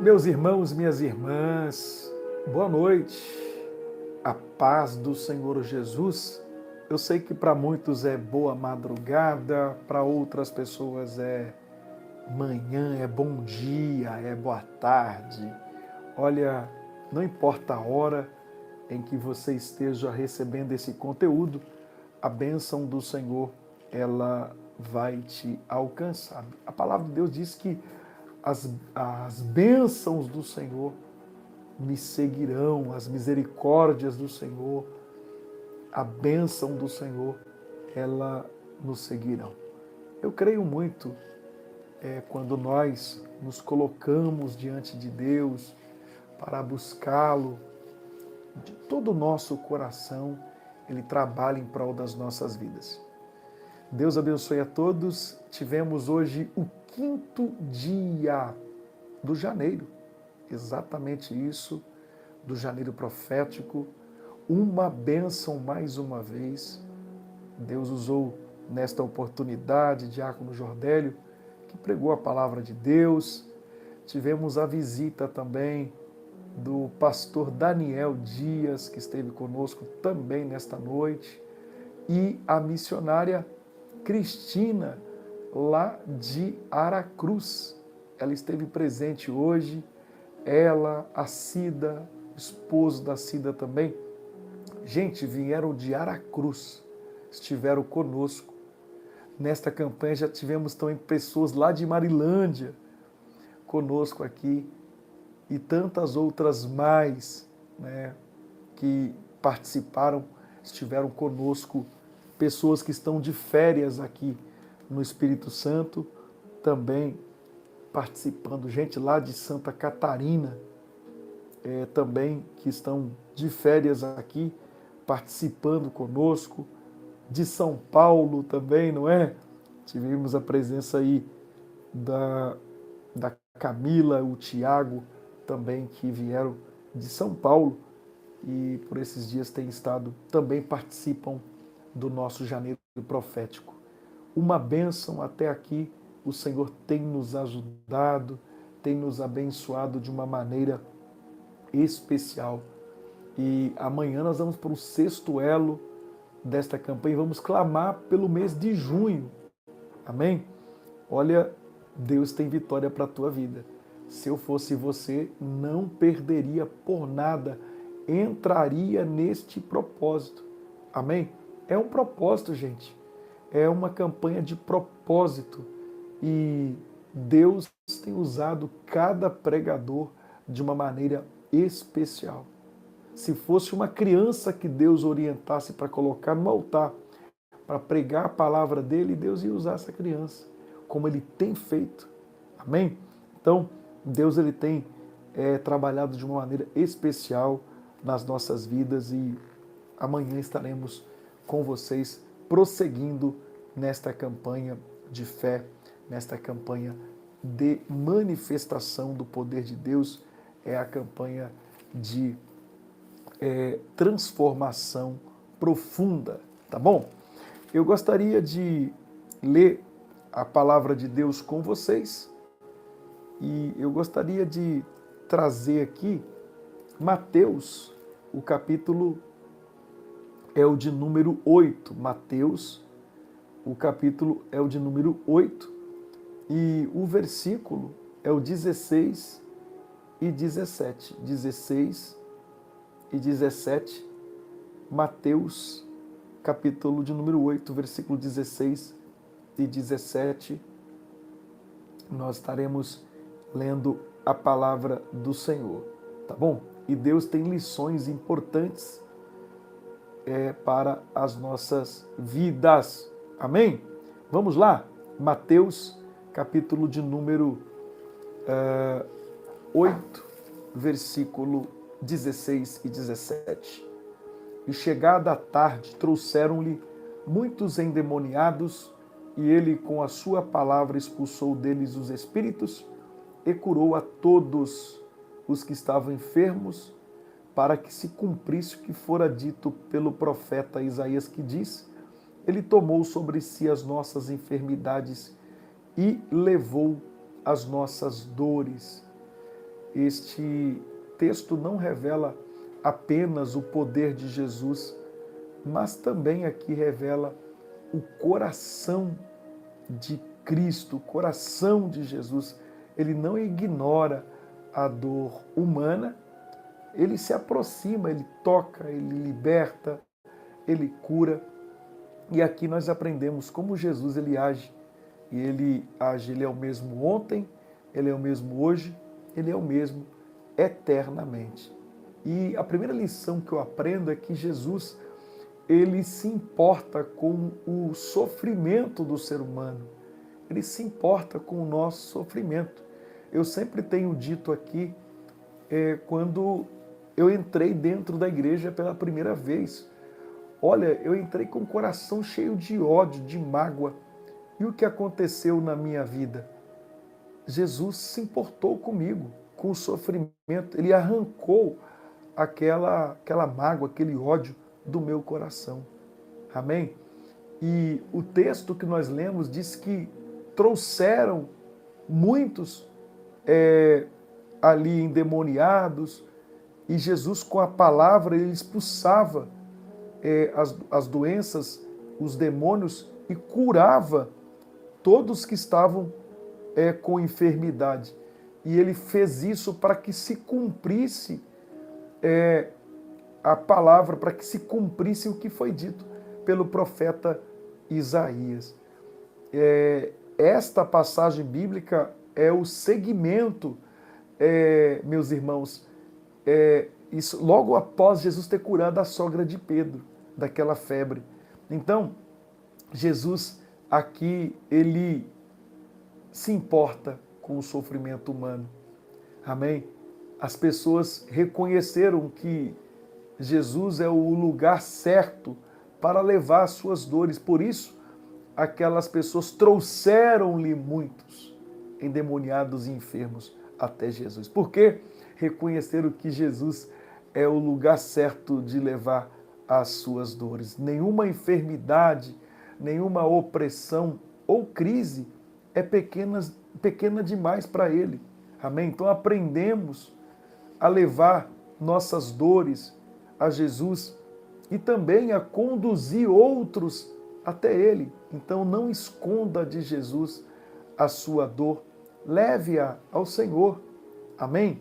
Meus irmãos, minhas irmãs, boa noite. A paz do Senhor Jesus. Eu sei que para muitos é boa madrugada, para outras pessoas é manhã, é bom dia, é boa tarde. Olha, não importa a hora em que você esteja recebendo esse conteúdo, a bênção do Senhor, ela vai te alcançar. A palavra de Deus diz que as bênçãos do Senhor me seguirão, as misericórdias do Senhor, a bênção do Senhor, ela nos seguirão. Eu creio muito quando nós nos colocamos diante de Deus para buscá-lo de todo o nosso coração, Ele trabalha em prol das nossas vidas. Deus abençoe a todos. Tivemos hoje o 5º dia do janeiro, exatamente isso, do janeiro profético, uma bênção mais uma vez. Deus usou nesta oportunidade Diácono Jordélio, que pregou a palavra de Deus. Tivemos a visita também do pastor Daniel Dias, que esteve conosco também nesta noite, e a missionária Cristina, lá de Aracruz. Ela esteve presente hoje, ela, a Cida, esposo da Cida também. Gente, vieram de Aracruz, estiveram conosco. Nesta campanha já tivemos também pessoas lá de Marilândia conosco aqui e tantas outras mais, né, que participaram, estiveram conosco, pessoas que estão de férias aqui no Espírito Santo, também participando, gente lá de Santa Catarina, também que estão de férias aqui, participando conosco, de São Paulo também, não é? Tivemos a presença aí da Camila, o Tiago também, que vieram de São Paulo e por esses dias têm estado, também participam do nosso janeiro profético. Uma bênção até aqui, o Senhor tem nos ajudado, tem nos abençoado de uma maneira especial. E amanhã nós vamos para o 6º elo desta campanha e vamos clamar pelo mês de junho. Amém? Olha, Deus tem vitória para a tua vida. Se eu fosse você, não perderia por nada, entraria neste propósito. Amém? É um propósito, gente. É uma campanha de propósito. E Deus tem usado cada pregador de uma maneira especial. Se fosse uma criança que Deus orientasse para colocar no altar, para pregar a palavra dele, Deus ia usar essa criança, como ele tem feito. Amém? Então, Deus ele tem trabalhado de uma maneira especial nas nossas vidas e amanhã estaremos com vocês prosseguindo nesta campanha de fé, nesta campanha de manifestação do poder de Deus, é a campanha de transformação profunda, tá bom? Eu gostaria de ler a palavra de Deus com vocês e eu gostaria de trazer aqui Mateus, o capítulo é o de número 8, Mateus, o capítulo é o de número 8 e o versículo é o 16 e 17. 16 e 17, Mateus, capítulo de número 8, versículo 16 e 17, nós estaremos lendo a palavra do Senhor, tá bom? E Deus tem lições importantes para as nossas vidas, amém? Vamos lá, Mateus, capítulo de número 8, versículo 16 e 17. E chegada a tarde, trouxeram-lhe muitos endemoniados, e ele com a sua palavra expulsou deles os espíritos e curou a todos os que estavam enfermos, para que se cumprisse o que fora dito pelo profeta Isaías, que diz: ele tomou sobre si as nossas enfermidades e levou as nossas dores. este texto não revela apenas o poder de Jesus, mas também aqui revela o coração de Cristo, o coração de Jesus. Ele não ignora a dor humana, ele se aproxima, ele toca, ele liberta, ele cura. E aqui nós aprendemos como Jesus ele age. E ele age, ele é o mesmo ontem, ele é o mesmo hoje, ele é o mesmo eternamente. E a primeira lição que eu aprendo é que Jesus, ele se importa com o sofrimento do ser humano. Ele se importa com o nosso sofrimento. Eu sempre tenho dito aqui, quando eu entrei dentro da igreja pela primeira vez, olha, eu entrei com o coração cheio de ódio, de mágoa. E o que aconteceu na minha vida? Jesus se importou comigo, com o sofrimento. Ele arrancou aquela mágoa, aquele ódio do meu coração. Amém? E o texto que nós lemos diz que trouxeram muitos ali endemoniados, e Jesus com a palavra ele expulsava as doenças, os demônios, e curava todos que estavam com enfermidade. E ele fez isso para que se cumprisse a palavra, para que se cumprisse o que foi dito pelo profeta Isaías. Esta passagem bíblica é o segmento, meus irmãos, isso logo após Jesus ter curado a sogra de Pedro, daquela febre. Então, Jesus aqui, ele se importa com o sofrimento humano. Amém? As pessoas reconheceram que Jesus é o lugar certo para levar as suas dores. Por isso, aquelas pessoas trouxeram-lhe muitos endemoniados e enfermos até Jesus. Porque reconheceram que Jesus é o lugar certo de levar as suas dores. Nenhuma enfermidade, nenhuma opressão ou crise é pequena demais para ele. Amém? Então aprendemos a levar nossas dores a Jesus e também a conduzir outros até ele. Então não esconda de Jesus a sua dor, leve-a ao Senhor. Amém?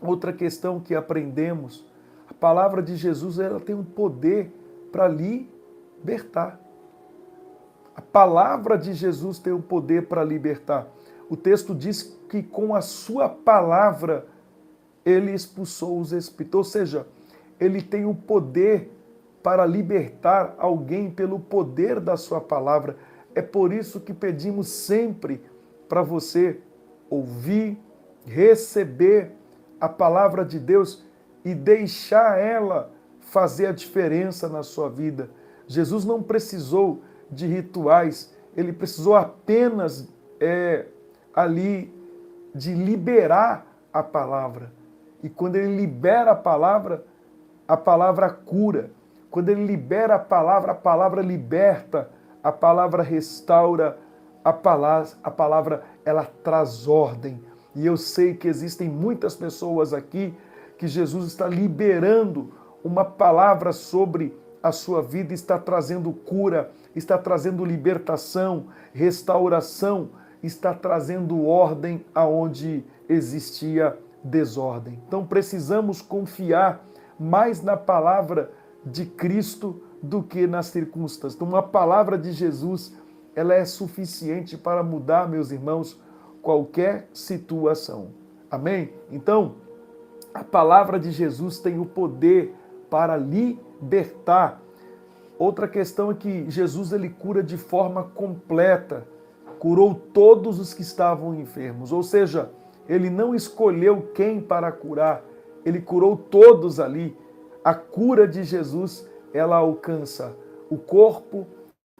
Outra questão que aprendemos, a palavra de Jesus ela tem um poder para libertar. A palavra de Jesus tem um poder para libertar. O texto diz que com a sua palavra ele expulsou os espíritos. Ou seja, ele tem o poder para libertar alguém pelo poder da sua palavra. É por isso que pedimos sempre para você ouvir, receber a palavra de Deus e deixar ela fazer a diferença na sua vida. Jesus não precisou de rituais, ele precisou apenas ali de liberar a palavra. E quando ele libera a palavra cura. Quando ele libera a palavra liberta, a palavra restaura, a palavra ela traz ordem. E eu sei que existem muitas pessoas aqui que Jesus está liberando uma palavra sobre a sua vida, está trazendo cura, está trazendo libertação, restauração, está trazendo ordem aonde existia desordem. Então precisamos confiar mais na palavra de Cristo do que nas circunstâncias. Então, uma palavra de Jesus, ela é suficiente para mudar, meus irmãos, qualquer situação. Amém? Então, a palavra de Jesus tem o poder para libertar. Outra questão é que Jesus ele cura de forma completa. Curou todos os que estavam enfermos. Ou seja, ele não escolheu quem para curar. Ele curou todos ali. A cura de Jesus, ela alcança o corpo,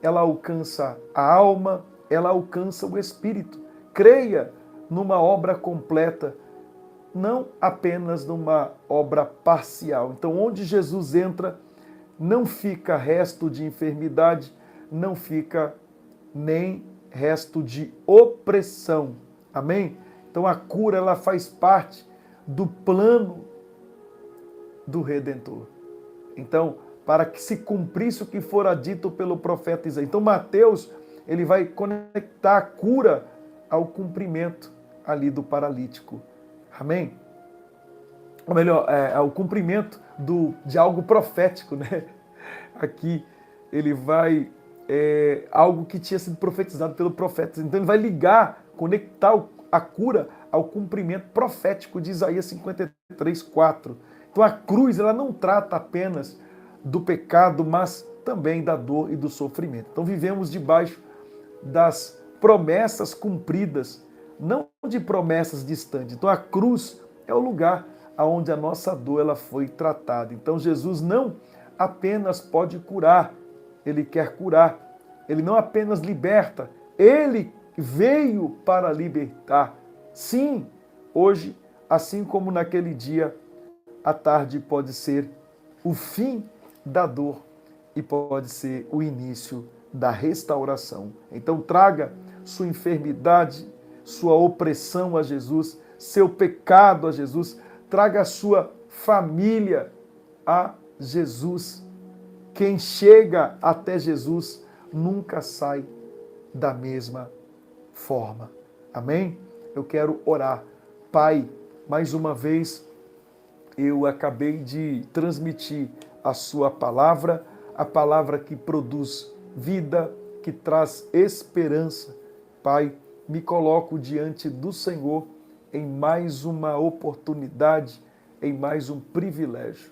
ela alcança a alma, ela alcança o espírito. Creia numa obra completa, não apenas numa obra parcial. Então, onde Jesus entra, não fica resto de enfermidade, não fica nem resto de opressão. Amém? Então, a cura, ela faz parte do plano do Redentor. Então, para que se cumprisse o que fora dito pelo profeta Isaías. Então, Mateus, ele vai conectar a cura ao cumprimento ali do paralítico. Amém? Ou melhor, ao cumprimento de algo profético, né? Aqui ele vai algo que tinha sido profetizado pelo profeta. Então ele vai ligar, conectar a cura ao cumprimento profético de Isaías 53:4. Então a cruz, ela não trata apenas do pecado, mas também da dor e do sofrimento. Então vivemos debaixo das promessas cumpridas, não de promessas distantes. Então a cruz é o lugar onde a nossa dor ela foi tratada. Então Jesus não apenas pode curar, ele quer curar. Ele não apenas liberta, ele veio para libertar. Sim, hoje, assim como naquele dia, a tarde pode ser o fim da dor e pode ser o início da restauração. Então traga sua enfermidade, sua opressão a Jesus, seu pecado a Jesus, traga a sua família a Jesus. Quem chega até Jesus nunca sai da mesma forma. Amém? Eu quero orar. Pai, mais uma vez, eu acabei de transmitir a sua palavra, a palavra que produz vida, que traz esperança. Pai, me coloco diante do Senhor em mais uma oportunidade, em mais um privilégio.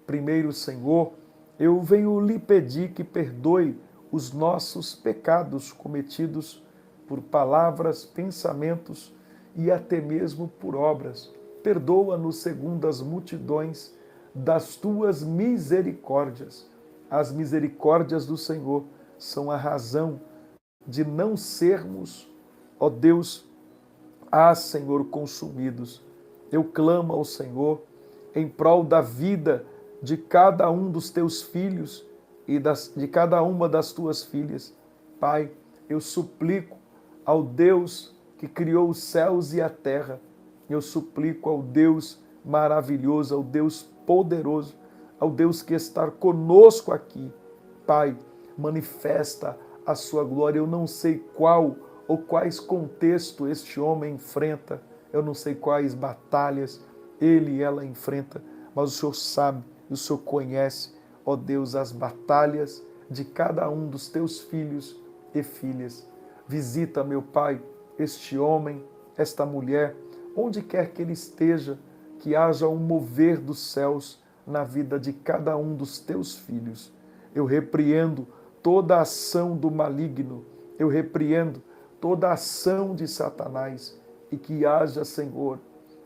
Primeiro, Senhor, eu venho lhe pedir que perdoe os nossos pecados cometidos por palavras, pensamentos e até mesmo por obras. Perdoa-nos segundo as multidões das tuas misericórdias. As misericórdias do Senhor são a razão de não sermos, ó Deus, Senhor, consumidos. Eu clamo ao Senhor em prol da vida de cada um dos teus filhos e de cada uma das tuas filhas. Pai, eu suplico ao Deus que criou os céus e a terra, eu suplico ao Deus maravilhoso, ao Deus poderoso, ao Deus que está conosco aqui. Pai, manifesta a sua glória. Eu não sei qual ou quais contextos este homem enfrenta, eu não sei quais batalhas ele e ela enfrenta, mas o Senhor sabe, o Senhor conhece, ó Deus, as batalhas de cada um dos teus filhos e filhas. Visita, meu Pai, este homem, esta mulher, onde quer que ele esteja, que haja um mover dos céus na vida de cada um dos teus filhos. Eu repreendo toda a ação do maligno, eu repreendo toda a ação de Satanás e que haja, Senhor,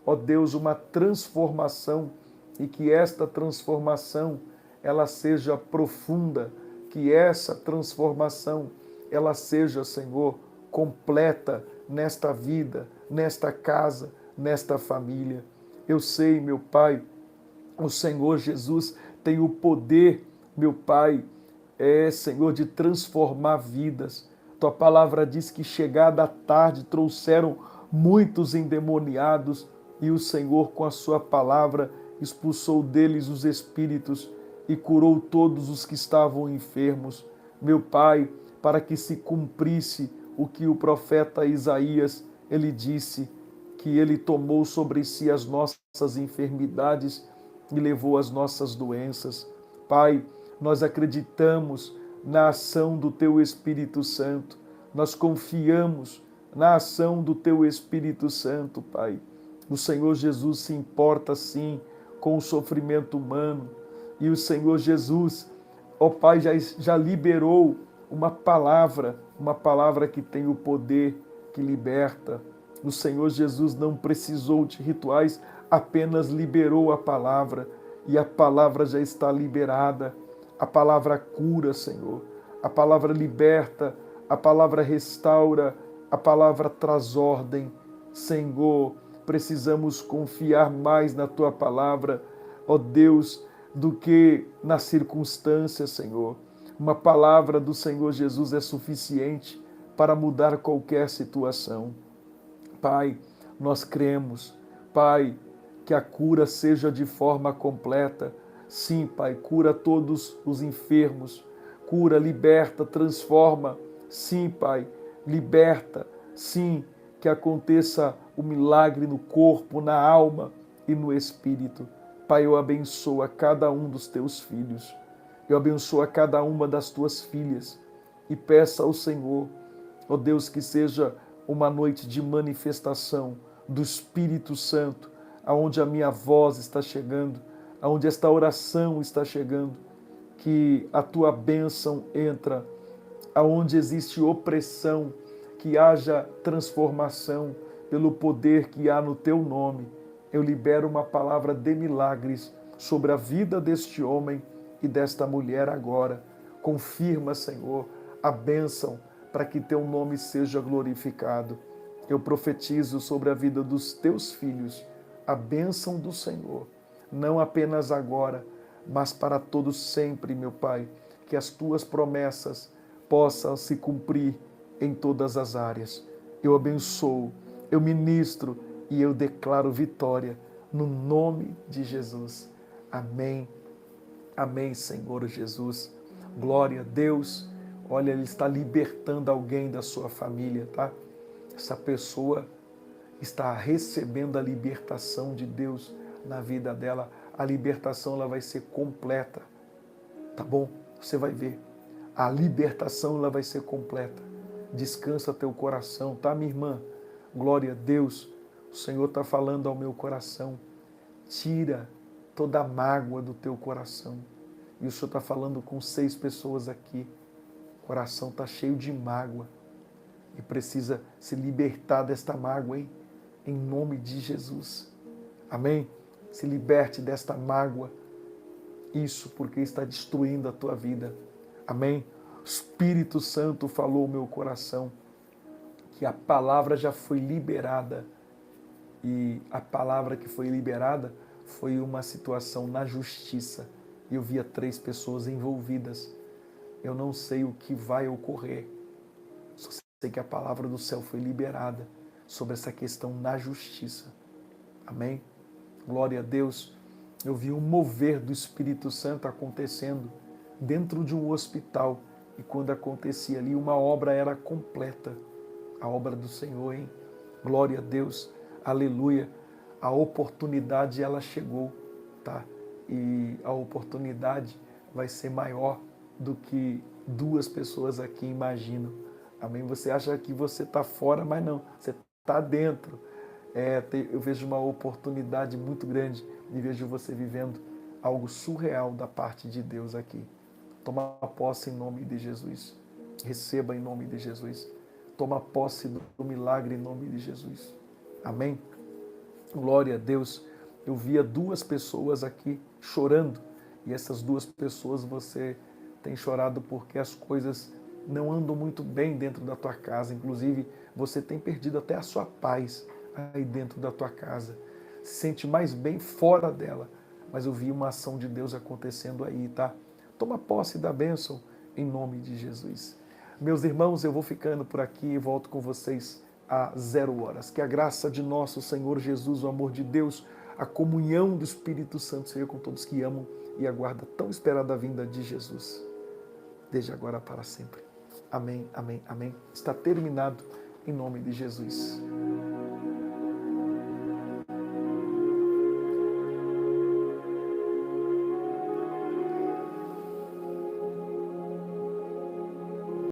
ó Deus, uma transformação e que esta transformação ela seja profunda, que essa transformação ela seja, Senhor, completa nesta vida, nesta casa, nesta família. Eu sei, meu Pai, o Senhor Jesus tem o poder, meu Pai, Senhor, de transformar vidas. Tua palavra diz que chegada a tarde trouxeram muitos endemoniados e o Senhor com a sua palavra expulsou deles os espíritos e curou todos os que estavam enfermos. Meu Pai, para que se cumprisse o que o profeta Isaías, ele disse, que ele tomou sobre si as nossas enfermidades e levou as nossas doenças. Pai, nós acreditamos na ação do Teu Espírito Santo. Nós confiamos na ação do Teu Espírito Santo, Pai. O Senhor Jesus se importa, sim, com o sofrimento humano. E o Senhor Jesus, ó Pai, já liberou uma palavra que tem o poder, que liberta. O Senhor Jesus não precisou de rituais, apenas liberou a palavra. E a palavra já está liberada. A palavra cura, Senhor. A palavra liberta, a palavra restaura, a palavra traz ordem. Senhor, precisamos confiar mais na Tua palavra, ó Deus, do que nas circunstâncias, Senhor. Uma palavra do Senhor Jesus é suficiente para mudar qualquer situação. Pai, nós cremos. Pai, que a cura seja de forma completa. Sim, Pai, cura todos os enfermos, cura, liberta, transforma. Sim, Pai, liberta. Sim, que aconteça o milagre no corpo, na alma e no espírito. Pai, eu abençoo a cada um dos teus filhos. Eu abençoo a cada uma das tuas filhas e peço ao Senhor, ó Deus, que seja uma noite de manifestação do Espírito Santo, aonde a minha voz está chegando, aonde esta oração está chegando, que a tua bênção entra, aonde existe opressão, que haja transformação pelo poder que há no teu nome. Eu libero uma palavra de milagres sobre a vida deste homem e desta mulher agora. Confirma, Senhor, a bênção para que teu nome seja glorificado. Eu profetizo sobre a vida dos teus filhos a bênção do Senhor, não apenas agora, mas para todos sempre, meu Pai, que as tuas promessas possam se cumprir em todas as áreas. Eu abençoo, eu ministro e eu declaro vitória no nome de Jesus. Amém. Amém, Senhor Jesus. Glória a Deus. Olha, Ele está libertando alguém da sua família, tá? Essa pessoa está recebendo a libertação de Deus na vida dela. A libertação ela vai ser completa, tá bom? Você vai ver. A libertação ela vai ser completa. Descansa teu coração, tá, minha irmã? Glória a Deus. O Senhor está falando ao meu coração. Tira toda a mágoa do teu coração. E o Senhor está falando com 6 pessoas aqui. O coração está cheio de mágoa. E precisa se libertar desta mágoa, hein? Em nome de Jesus. Amém? Se liberte desta mágoa. Isso porque está destruindo a tua vida. Amém? O Espírito Santo falou ao meu coração que a palavra já foi liberada. E a palavra que foi liberada foi uma situação na justiça. E eu via 3 pessoas envolvidas. Eu não sei o que vai ocorrer. Só sei que a palavra do céu foi liberada sobre essa questão na justiça. Amém? Glória a Deus. Eu vi um mover do Espírito Santo acontecendo dentro de um hospital. E quando acontecia ali, uma obra era completa. A obra do Senhor, hein? Glória a Deus. Aleluia. A oportunidade, ela chegou, tá? E a oportunidade vai ser maior do que 2 pessoas aqui imaginam. Amém? Você acha que você está fora, mas não. Você está dentro. Eu vejo uma oportunidade muito grande e vejo você vivendo algo surreal da parte de Deus aqui. Toma posse em nome de Jesus. Receba em nome de Jesus. Toma posse do milagre em nome de Jesus. Amém? Glória a Deus. Eu via 2 pessoas aqui chorando. E essas 2 pessoas você tem chorado porque as coisas não andam muito bem dentro da tua casa. Inclusive, você tem perdido até a sua paz aí dentro da tua casa. Se sente mais bem fora dela. Mas eu vi uma ação de Deus acontecendo aí, tá? Toma posse da bênção em nome de Jesus. Meus irmãos, eu vou ficando por aqui e volto com vocês a 0 horas. Que a graça de nosso Senhor Jesus, o amor de Deus, a comunhão do Espírito Santo seja com todos que amam e aguardam a tão esperada vinda de Jesus. Desde agora para sempre. Amém, amém, amém. Está terminado em nome de Jesus.